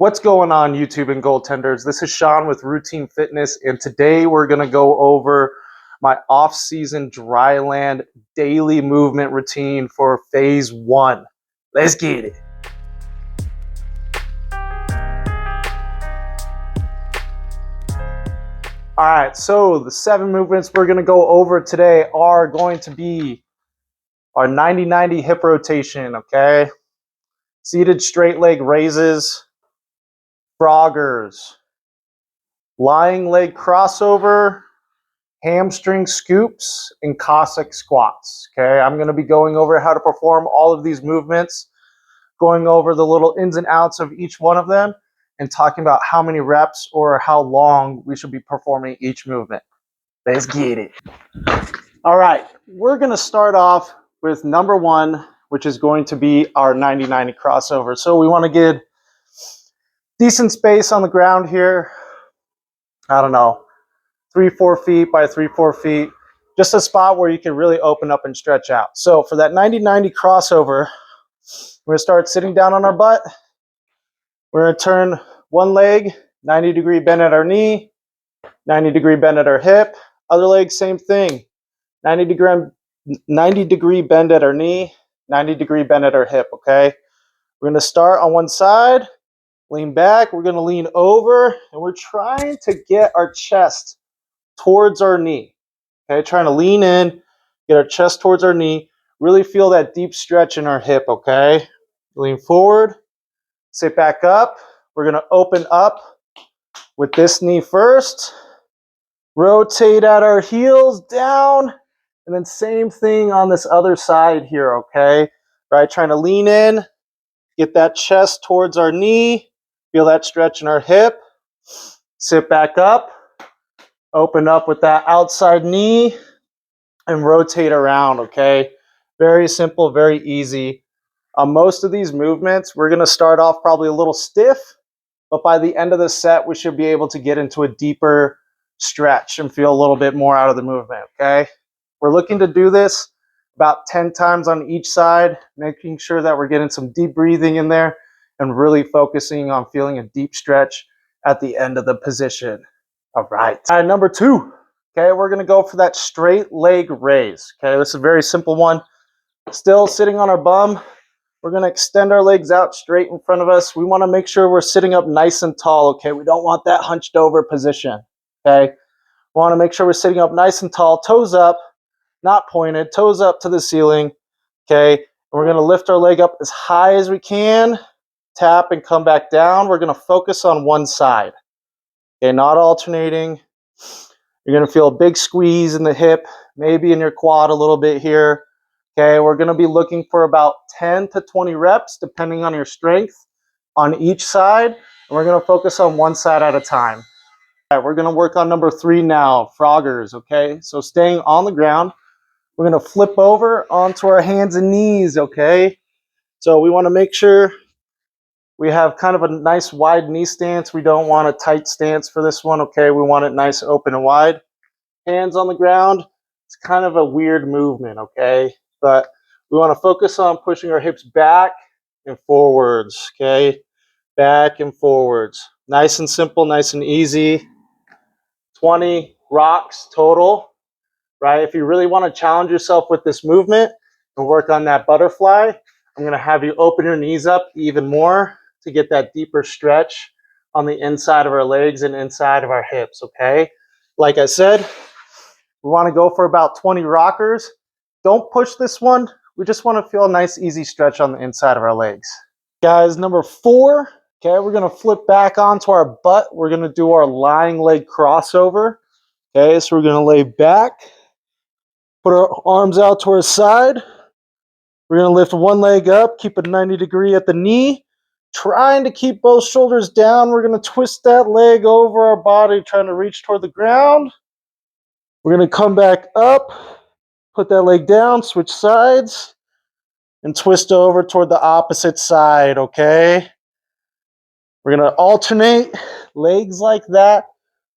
What's going on, YouTube and goaltenders? This is Sean with Routine Fitness, and today we're going to go over my off-season dryland daily movement routine for phase 1. Let's get it. All right, so the 7 movements we're going to go over today are going to be our 90-90 hip rotation, okay? Seated straight leg raises, froggers, lying leg crossover, hamstring scoops, and Cossack squats. Okay, I'm going to be going over how to perform all of these movements, going over the little ins and outs of each one of them, and talking about how many reps or how long we should be performing each movement. Let's get it. All right, we're going to start off with number 1, which is going to be our 90-90 crossover. So we want to get decent space on the ground here. I don't know, 3-4 feet by 3-4 feet, just a spot where you can really open up and stretch out. So for that 90-90 crossover, we're going to start sitting down on our butt. We're going to turn one leg, 90-degree bend at our knee, 90-degree bend at our hip. Other leg, same thing, 90-degree bend at our knee, 90-degree bend at our hip, okay? We're going to start on one side, lean back. We're going to lean over, and we're trying to get our chest towards our knee. Okay, trying to lean in, get our chest towards our knee, really feel that deep stretch in our hip, okay? Lean forward, sit back up. We're going to open up with this knee first, rotate at our heels down, and then same thing on this other side here, okay? Right, trying to lean in, get that chest towards our knee, feel that stretch in our hip, sit back up, open up with that outside knee, and rotate around, okay? Very simple, very easy. Most of these movements, we're going to start off probably a little stiff, but by the end of the set, we should be able to get into a deeper stretch and feel a little bit more out of the movement, okay? We're looking to do this about 10 times on each side, making sure that we're getting some deep breathing in there and really focusing on feeling a deep stretch at the end of the position. All right. Number 2. Okay, we're going to go for that straight leg raise. Okay, this is a very simple one. Still sitting on our bum. We're going to extend our legs out straight in front of us. We want to make sure we're sitting up nice and tall, okay? We don't want that hunched over position, okay? We want to make sure we're sitting up nice and tall, toes up, not pointed, toes up to the ceiling, okay? And we're going to lift our leg up as high as we can, tap and come back down. We're going to focus on one side, okay? Not alternating. You're going to feel a big squeeze in the hip, maybe in your quad a little bit here. Okay, we're going to be looking for about 10 to 20 reps, depending on your strength, on each side. And we're going to focus on one side at a time. All right, we're going to work on number 3 now, froggers, okay? So staying on the ground, we're going to flip over onto our hands and knees, okay? So we want to make sure we have kind of a nice wide knee stance. We don't want a tight stance for this one, okay? We want it nice, open, and wide. Hands on the ground. It's kind of a weird movement, okay? But we want to focus on pushing our hips back and forwards, okay? Back and forwards. Nice and simple, nice and easy. 20 rocks total, right? If you really want to challenge yourself with this movement and work on that butterfly, I'm going to have you open your knees up even more to get that deeper stretch on the inside of our legs and inside of our hips, okay? Like I said, we want to go for about 20 rockers. Don't push this one. We just want to feel a nice, easy stretch on the inside of our legs. Guys, number 4, okay, we're going to flip back onto our butt. We're going to do our lying leg crossover. Okay, so we're going to lay back, put our arms out to our side. We're going to lift one leg up, keep it 90 degree at the knee, trying to keep both shoulders down. We're going to twist that leg over our body, trying to reach toward the ground. We're going to come back up, put that leg down, switch sides, and twist over toward the opposite side, okay? We're going to alternate legs like that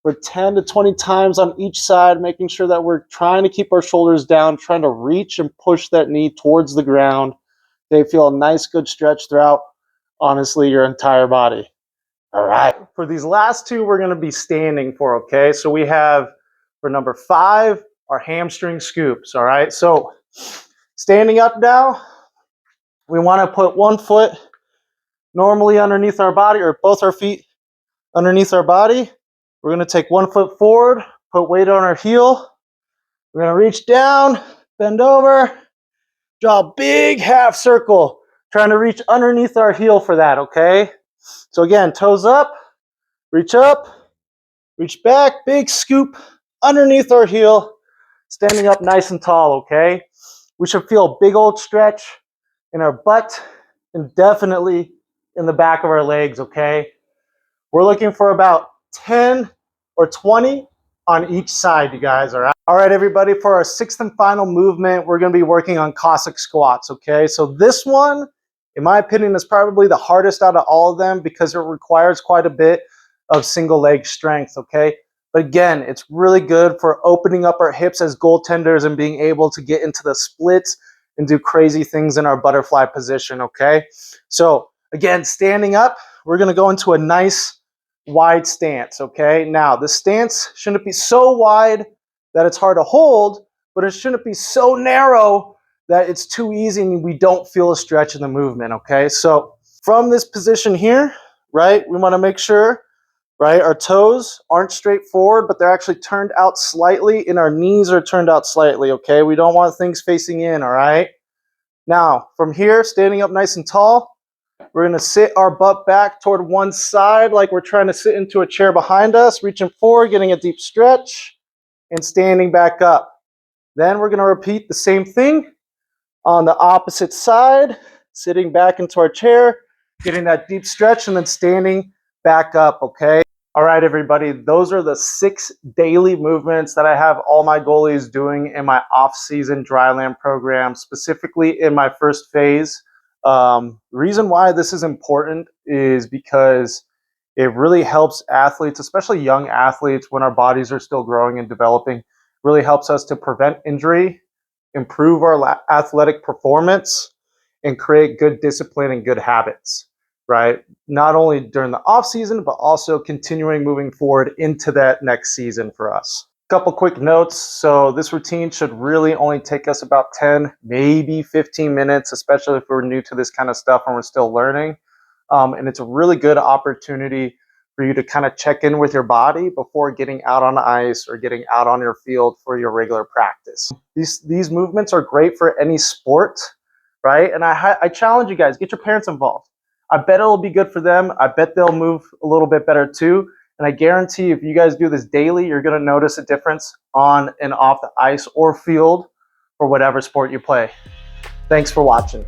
for 10 to 20 times on each side, making sure that we're trying to keep our shoulders down, trying to reach and push that knee towards the ground. They feel a nice, good stretch throughout, honestly, your entire body. All right. For these last two, we're going to be standing for, okay? So we have, for number 5, our hamstring scoops, all right? So standing up now, we want to put one foot normally underneath our body, or both our feet underneath our body. We're going to take 1 foot forward, put weight on our heel. We're going to reach down, bend over, draw a big half circle, trying to reach underneath our heel for that, okay? So again, toes up, reach back, big scoop underneath our heel, standing up nice and tall, okay? We should feel a big old stretch in our butt and definitely in the back of our legs, okay? We're looking for about 10 or 20 on each side, you guys, all right? All right, everybody, for our 6th and final movement, we're gonna be working on Cossack squats, okay? So this one, in my opinion, is probably the hardest out of all of them because it requires quite a bit of single leg strength, okay? But again, it's really good for opening up our hips as goaltenders and being able to get into the splits and do crazy things in our butterfly position, okay? So again, standing up, we're gonna go into a nice wide stance, okay? Now, the stance shouldn't be so wide that it's hard to hold, but it shouldn't be so narrow that it's too easy and we don't feel a stretch in the movement, okay? So from this position here, right, we wanna make sure, right, our toes aren't straight forward, but they're actually turned out slightly, and our knees are turned out slightly, okay? We don't want things facing in, all right? Now, from here, standing up nice and tall, we're gonna sit our butt back toward one side like we're trying to sit into a chair behind us, reaching forward, getting a deep stretch, and standing back up. Then we're gonna repeat the same thing on the opposite side, sitting back into our chair, getting that deep stretch, and then standing back up, okay? All right, everybody, those are the 6 daily movements that I have all my goalies doing in my off-season dryland program, specifically in my first phase. The reason why this is important is because it really helps athletes, especially young athletes, when our bodies are still growing and developing, really helps us to prevent injury, improve our athletic performance, and create good discipline and good habits, right? Not only during the off season, but also continuing moving forward into that next season for us. Couple quick notes. So this routine should really only take us about 10, maybe 15 minutes, especially if we're new to this kind of stuff and we're still learning. And it's a really good opportunity for you to kind of check in with your body before getting out on ice or getting out on your field for your regular practice. These movements are great for any sport, right? And I challenge you guys, get your parents involved. I bet it'll be good for them. I bet they'll move a little bit better too. And I guarantee if you guys do this daily, you're going to notice a difference on and off the ice or field for whatever sport you play. Thanks for watching.